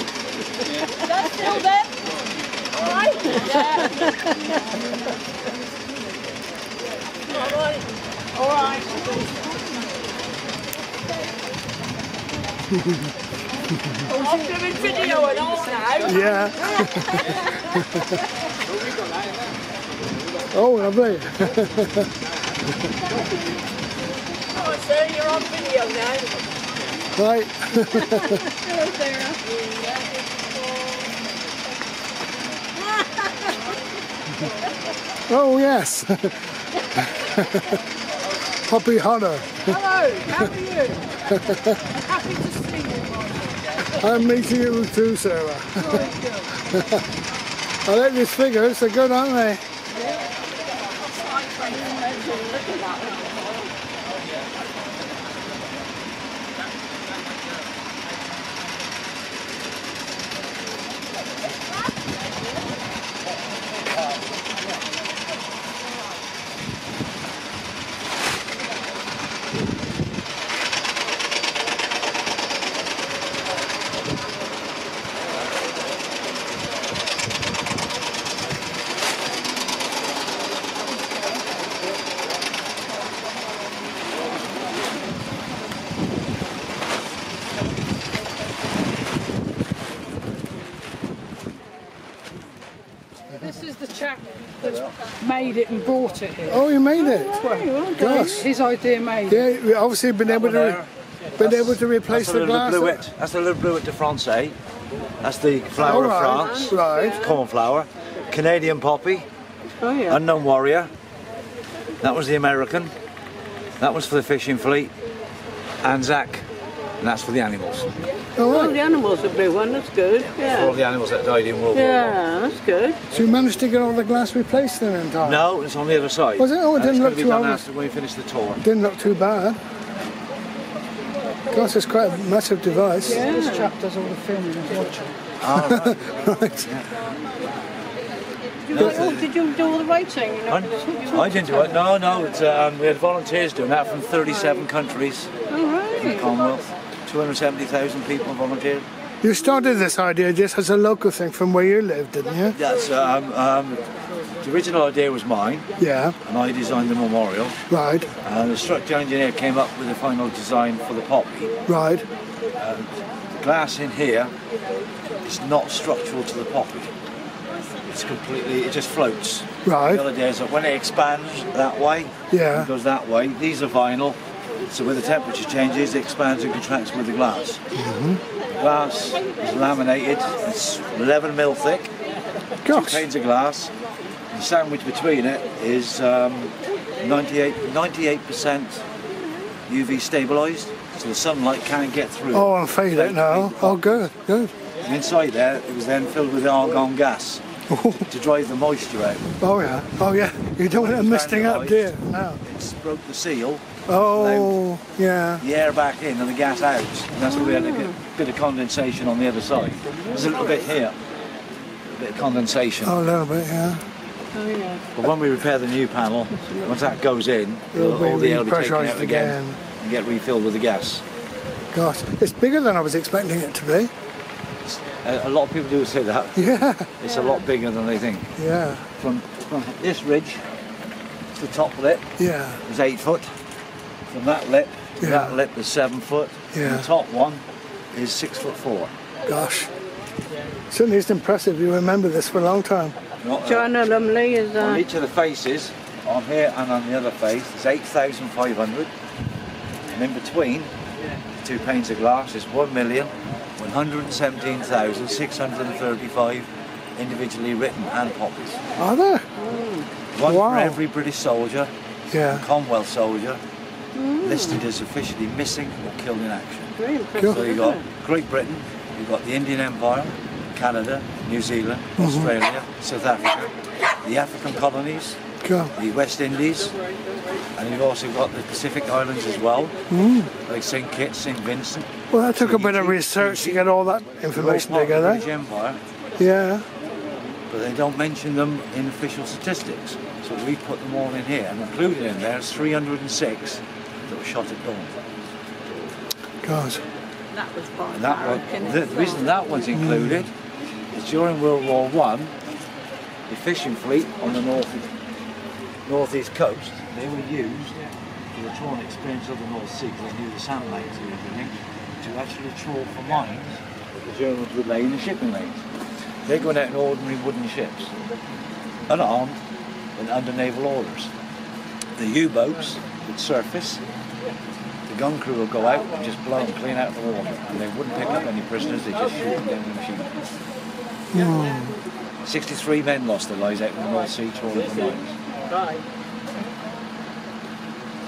That's still there. All right. Yeah. All right. All right. I'm doing video and all now. Yeah. Oh, lovely. Oh, sir, you're on video now. Right. Hello, Sarah. Oh, yes. Poppy Hunter. Hello, how are you? Happy to see you. I'm meeting you too, Sarah. I like these figures, they're good, aren't they? This is the chap that's made it and brought it here. Oh, you made it? Well, Gosh. his idea made it. Yeah, we obviously been able to replace the glass. That's the little Bluet de France. That's the flower of France. Right. Cornflower. Canadian poppy. Oh yeah. Unknown warrior. That was the American. That was for the fishing fleet. Anzac. And that's for the animals. Oh, Oh, right. the animals are blue one, that's good. For all Yeah. the animals that died in World War I. Yeah, that's good. So you managed to get all the glass replaced then in time? No, it's on the other side. Was it? Oh, it And didn't it's look going to be too done obvious. after when we finish the tour. Didn't look too bad. Gosh, it's quite a massive device. Yeah. This chap does all the filming and watching. Oh, right. Right. Did you do all the writing? You know, I didn't do it. No, no. It's, we had volunteers doing that from 37 countries all in the right. Commonwealth. 270,000 people volunteered. You started this idea just as a local thing from where you lived, didn't you? That's the original idea was mine, Yeah, and I designed the memorial. right, And the structural engineer came up with the final design for the poppy. right. The glass in here is not structural to the poppy. It's completely, it just floats. Right. The other day is that when it expands that way, Yeah. it goes that way. These are vinyl, so when the temperature changes, it expands and contracts with the glass. Glass is laminated, it's 11mm thick, two Gosh, panes of glass. The sandwich between it is 98% UV stabilised, so the sunlight can't get through. oh, I'm fading it now. Oh, good, good. And inside there, it was then filled with argon gas to drive the moisture out. Oh, yeah, oh, yeah. You don't want it misting up, do you? No. It's broke the seal, Oh, yeah. the air back in and the gas out, and that's why we had a bit of condensation on the other side. There's a little bit here, a bit of condensation. Oh, a little bit, yeah. Oh yeah. But when we repair the new panel, once that goes in, It'll be all the air will be taken repressurised out again and get refilled with the gas. Gosh, it's bigger than I was expecting it to be. A lot of people do say that. Yeah, It's a lot bigger than they think. yeah, From this ridge to the top lip yeah, is 8 foot. From that lip to Yeah. that lip is 7 foot. Yeah. And the top one is 6'4". gosh. Certainly it's impressive. You remember this for a long time. Not, Joanna Lumley is on each of the faces, on here and on the other face, is 8,500. And in between the two panes of glass is 1,117,635 individually written hand poppies. Are there? One Wow. for every British soldier, Yeah. Commonwealth soldier, listed as officially missing or killed in action. very impressive. So you've got Great Britain, you've got the Indian Empire, Canada, New Zealand, Australia, South Africa, the African colonies, Go. the West Indies, and you've also got the Pacific Islands as well, like St. Kitts, St. Vincent. Well, that took a bit of research to get all that information All part of the together. British Empire. Yeah. but they don't mention them in official statistics. So we put them all in here, and included in there is 306 that were shot at dawn. God. That was by And that one, the reason that one's included is during World War I, the fishing fleet on the northeast coast, they were used for the trawling experience of the North Sea, because they knew the sand lanes and everything, to actually trawl for mines that the Germans would lay in the shipping lanes. They're going out in ordinary wooden ships, unarmed and under naval orders. The U-boats would surface, the gun crew would go out and just blow them clean out of the water, and they wouldn't pick up any prisoners, they just shoot them down with machine guns. 63 men lost their lives out in the North Sea trawling for mines.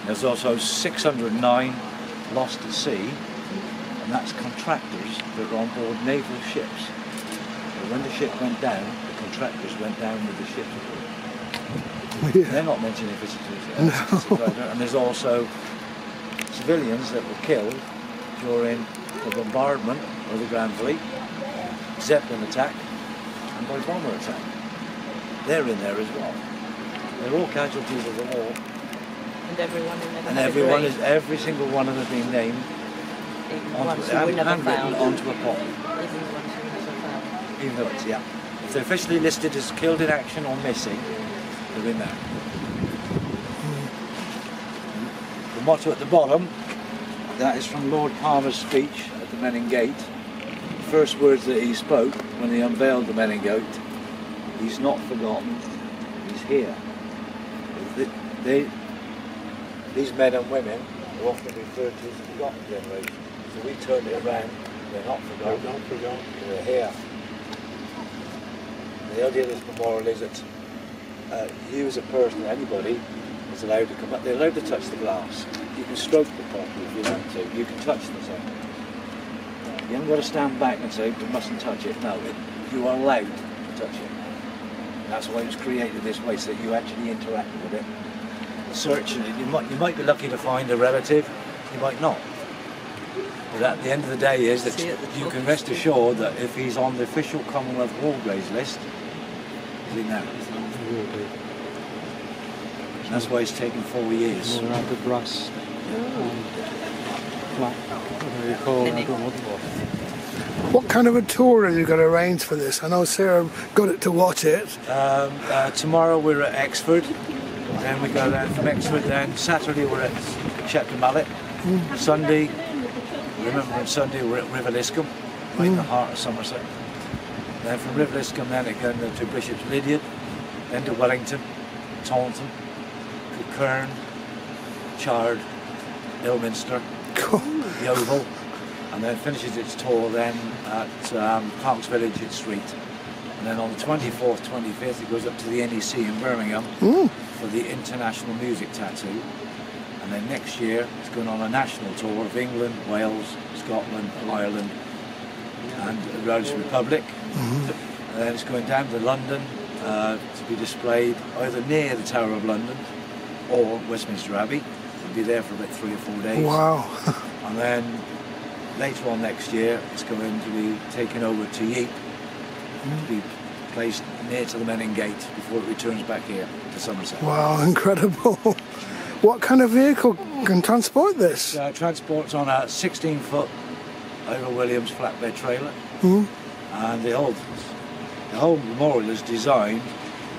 There's also 609 lost at sea, and that's contractors that were on board naval ships. But when the ship went down, the contractors went down with the ship. Yeah. They're not mentioning visitors. No. And there's also civilians that were killed during the bombardment of the Grand Fleet, Zeppelin attack, and by bomber attack. They're in there as well. They're all casualties of the war. And everyone in there. And every single one of them has been named handwritten onto a pot. Even though it's, yeah. If they're officially listed as killed in action or missing, they're in there. The motto at the bottom, that is from Lord Palmer's speech at the Menin Gate. The first words that he spoke when he unveiled the Menin Gate, he's not forgotten, he's here. These men and women are often referred to as the forgotten generation. So we turned it around, they're not forgotten, they're here. The idea of this memorial is that you as a person, anybody, is allowed to come up, they're allowed to touch the glass. You can stroke the property if you want to, you can touch the thing. You haven't got to stand back and say, you mustn't touch it. No, you are allowed to touch it. And that's why it was created this way, so that you actually interact with it. Search it. You might be lucky to find a relative, you might not. But at the end of the day is that you can rest assured that if he's on the official Commonwealth War Graves list, he's in there. That's why it's taken 4 years. More around the brass plaque, whatever you call it, I don't know what it was. What kind of a tour have you got arranged for this? I know Sarah got it to watch it. Tomorrow we're at Exford, then we go down from Exford, then Saturday we're at Shepton Mallet, Sunday, remember on Sunday we're at River Liscombe, right in the heart of Somerset. Then from River Liscombe then again to Bishop's Lydiard, then to Wellington, Taunton, Kern, Chard, Ilminster, the Oval, and then finishes its tour then at Parks Village at Street. And then on the 24th, 25th it goes up to the NEC in Birmingham for the International Music Tattoo. And then next year it's going on a national tour of England, Wales, Scotland, Ireland and the Irish Republic. And then it's going down to London to be displayed either near the Tower of London or Westminster Abbey. We'll be there for about 3 or 4 days. Wow. And then later on next year it's going to be taken over to Ypres to be placed near to the Menin Gate before it returns back here to Somerset. Wow, incredible. What kind of vehicle can transport this? Transport's on a 16-foot Ira Williams flatbed trailer. And the whole memorial is designed.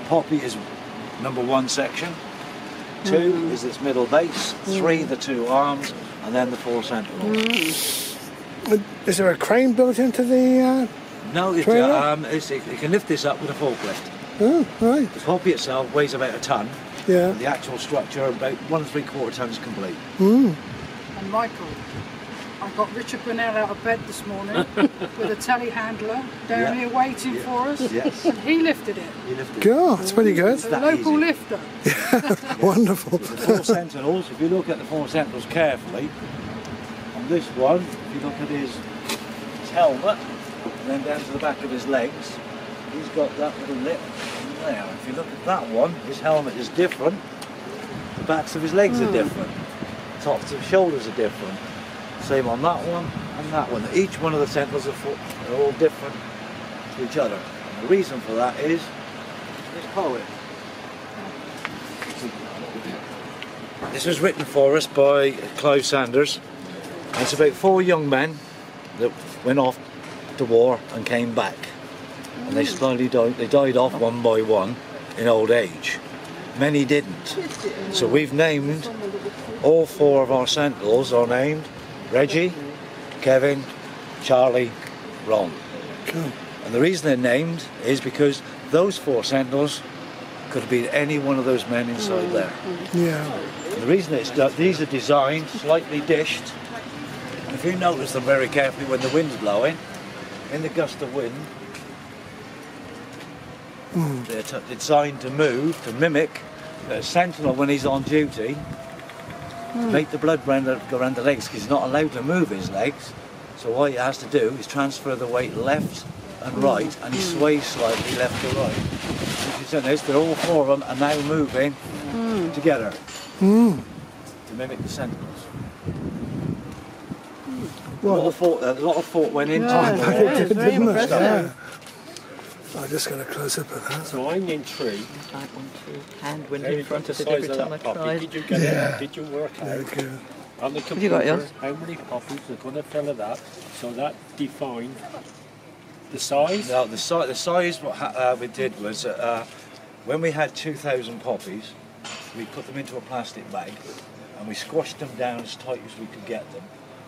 Poppy is number 1 section, 2 is its middle base, 3 the 2 arms, and then the 4 central. Is there a crane built into the No, it can lift this up with a forklift. Oh, right. The poppy itself weighs about a ton. Yeah. The actual structure about 1 3/4 tons complete. And Michael, I got Richard Burnell out of bed this morning with a telehandler down here waiting for us. Yes. And he lifted it. You lift it. God, that's pretty good. The local lifter. Wonderful. The 4 sentinels, if you look at the 4 sentinels carefully, on this one, if you look at his helmet, and then down to the back of his legs, he's got that little lip there. If you look at that one, his helmet is different, the backs of his legs are different, tops of his shoulders are different. Same on that one and that one. Each one of the sentinels are all different to each other. And the reason for that is this poet. This was written for us by Clive Sanders. And it's about 4 young men that went off to war and came back. And they slowly died. They died off one by one in old age. Many didn't. So we've named all 4 of our sentinels are named Reggie, Kevin, Charlie, Ron. Cool. And the reason they're named is because those 4 sentinels could have been any one of those men inside there. Yeah. And the reason it's these are designed slightly dished. And if you notice them very carefully when the wind's blowing, in the gust of wind, they're designed to move, to mimic a sentinel when he's on duty, make the blood go around the legs, because he's not allowed to move his legs. So what he has to do is transfer the weight left and right, and he sways slightly left to right. If you see this, they're all 4 of them are now moving together to mimic the sentinels. Well, a lot of thought went into Yeah, it. it is very Didn't it? impressive. Yeah. I just got a close up of that. So I'm intrigued. I want to hand went Very in front of the it every size of time I that poppy. tried. Did you get Yeah. it? Did you work out Okay. on the you computer got yours? how many poppies are going to fill it up? So that defined the size. No, the size what we did was when we had 2,000 poppies, we put them into a plastic bag and we squashed them down as tight as we could get them,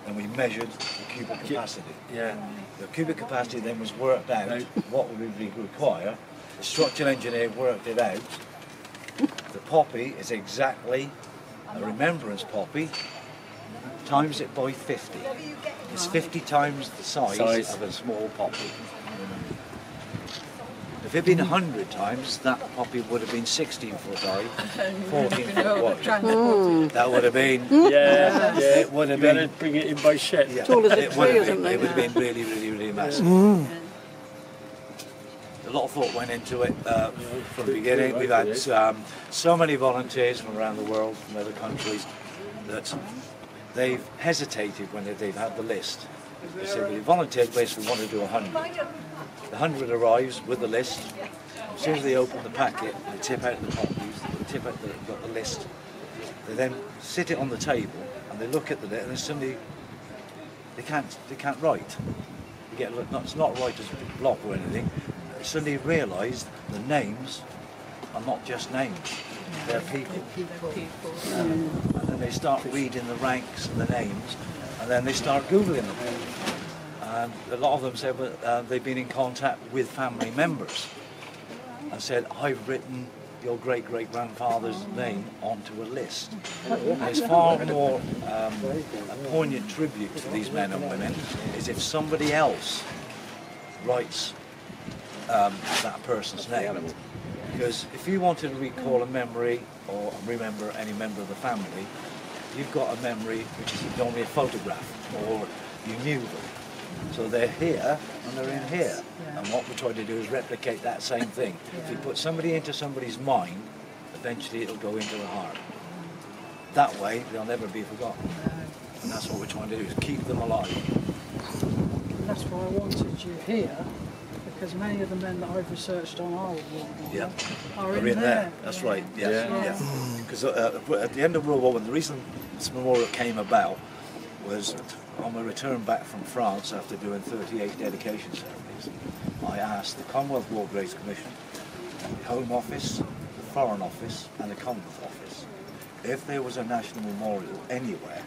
and we measured the cubic capacity. Yeah. The cubic capacity then was worked out what we would require. The structural engineer worked it out. The poppy is exactly a remembrance poppy, times it by 50. It's 50 times the size of a small poppy. If it had been 100 times, that poppy would have been 16 foot high, 14 foot wide. That would have been, Yeah. it would have You better been, bring it in by ship. yeah, Tall as a it tree would or have been, something. it would have been really, really, really massive. A lot of thought went into it from the beginning. We've had so many volunteers from around the world, from other countries, that they've hesitated when they've had the list. They said, we volunteered list, we want to do 100. The 100 arrives with the list. As soon as they open the packet, they tip out the poppies, they tip out the list. They then sit it on the table and they look at the list, and then suddenly they can't write. You get it's not right as a block or anything. They suddenly realise the names are not just names; they're people. And then they start reading the ranks and the names, and then they start googling them. And a lot of them said they've been in contact with family members and said, I've written your great-great-grandfather's name onto a list. And it's far more a poignant tribute to these men and women is if somebody else writes that person's name. Because if you wanted to recall a memory or remember any member of the family, you've got a memory which is only a photograph, or you knew them. So they're here and they're in here. And what we're trying to do is replicate that same thing. If you put somebody into somebody's mind, eventually it'll go into the heart. That way they'll never be forgotten. And that's what we're trying to do, is keep them alive. That's why I wanted you here, because many of the men that I've researched on our war Yeah. are We're in there. That's right, yes. Yeah. Because at the end of World War I, the reason this memorial came about was on my return back from France after doing 38 dedication ceremonies, I asked the Commonwealth War Graves Commission, the Home Office, the Foreign Office and the Commonwealth Office, if there was a national memorial anywhere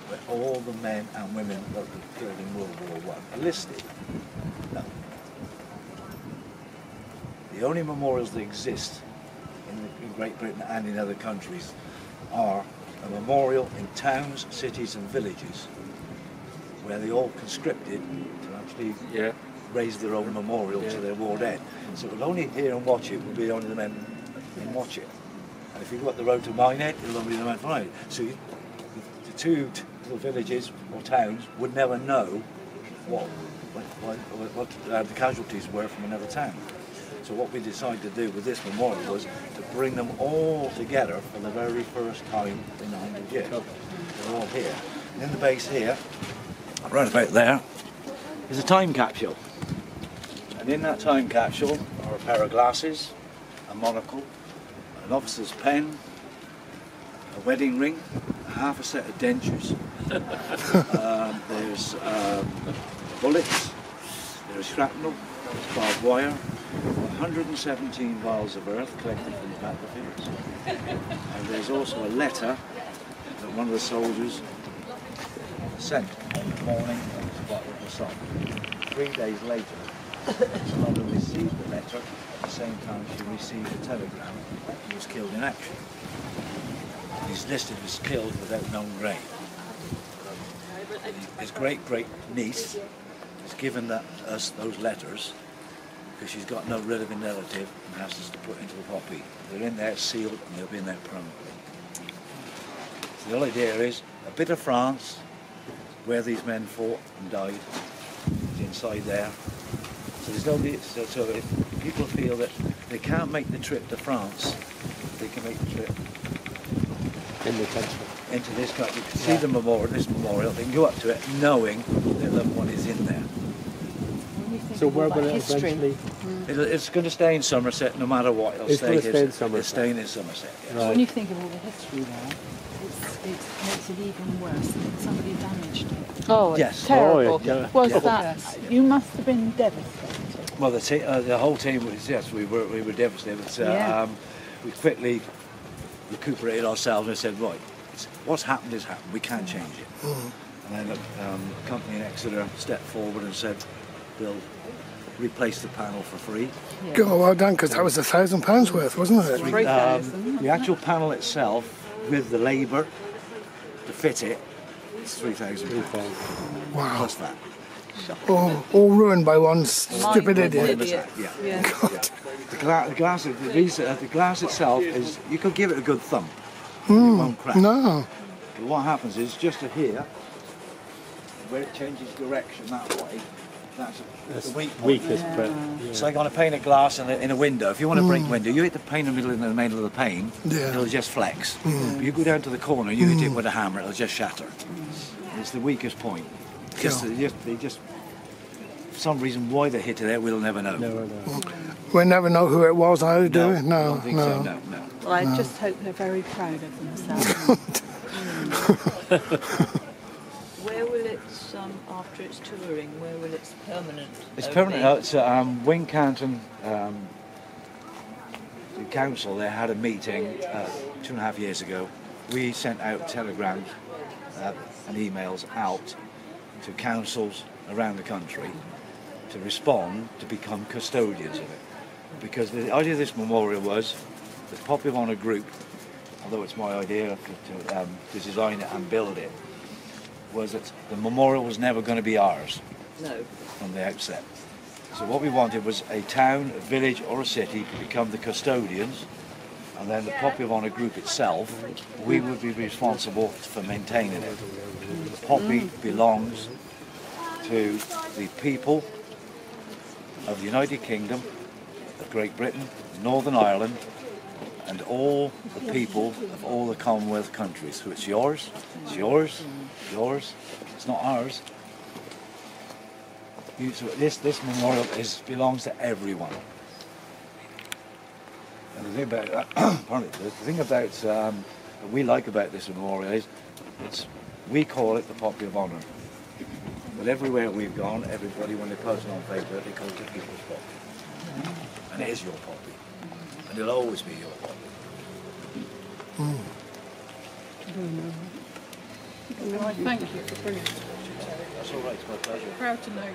where all the men and women that were killed in World War I are listed. No. The only memorials that exist in Great Britain and in other countries are a memorial in towns, cities and villages where they all conscripted to actually raise their own memorial to their war dead. So it will only here in Watchet will be only the men in Watchet. And if you go up the road to Minehead, it'll only be the men from Minehead. So the two little villages or towns would never know what the casualties were from another town. So what we decided to do with this memorial was to bring them all together for the very first time in 100 years. They're all here. And in the base here, right about there, is a time capsule. And And in that time capsule are a pair of glasses, a monocle, an officer's pen, a wedding ring, half a set of dentures. There's bullets, there's shrapnel, there's barbed wire, 117 vials of earth collected from the battlefields. And there's also a letter that one of the soldiers sent on the morning of the spot of the sun. 3 days later, Slaughter received the letter at the same time she received the telegram that he was killed in action. He's listed as killed without known grave. His great-great niece has given us those letters because she's got no relevant relative and asked us to put into the poppy. They're in there sealed and they'll be in there permanently. So the whole idea is a bit of France, where these men fought and died, is inside there. So there's no, so if people feel that they can't make the trip to France, they can make the trip In the country. into this country. You can see the memorial, this memorial, they can go up to it knowing their loved one is in there. So where will it eventually? It's going to stay in Somerset no matter what. It's going to stay in Somerset. It's staying in Somerset, yes. Right. When you think of all the history there, it makes it even worse that somebody damaged it. Oh, it's Yes. terrible. Oh, yeah. Was Yeah. that? You must have been devastated. Well, the whole team was, yes, we were devastated. But, Yeah. we quickly recuperated ourselves and said, right, what's happened is happened. We can't change it. And then the company in Exeter stepped forward and said, we'll replace the panel for free. Go well done, because that was £1,000 worth, wasn't it? 3,000. The actual panel itself, with the labour to fit it, is £3,000 Wow. plus that. All ruined by one stupid idiot. Yeah. The glass itself is, you could give it a good thump. It won't crack. No. But what happens is just to here, where it changes direction that way, that's the weak point. Weakest, but It's like on a pane of glass in a window. If you want to break window, you hit the pane in the middle of the pane, Yeah. it'll just flex. You go down to the corner, you hit it with a hammer, it'll just shatter. It's the weakest point. They just, for some reason, why they hit it there, we'll never know. no. We'll never know who it was, how to do it. I No, don't think so, no. no. Well, I just hope they're very proud of themselves. Where will it, after its touring, where will its permanent? It's home permanent. be? It's Wincanton. The council, they had a meeting 2.5 years ago. We sent out telegrams and emails out to councils around the country to respond to become custodians of it. Because the idea of this memorial was the Poppy of Honour group, although it's my idea to design it and build it, was that the memorial was never going to be ours No. from the outset. So what we wanted was a town, a village or a city to become the custodians, and then the Poppy of Honour group itself, we would be responsible for maintaining it. The Poppy belongs to the people of the United Kingdom, of Great Britain, Northern Ireland, and all the people of all the Commonwealth countries. So it's yours, yours, it's not ours. So this memorial belongs to everyone. And the thing about the thing about that we like about this memorial is we call it the Poppy of Honour. But everywhere we've gone, everybody, when they post it on Facebook, they call it the People's Poppy. And it is your poppy. And it'll always be your poppy. Well, I thank you for bringing us. That's all right, it's my pleasure. Proud to know you.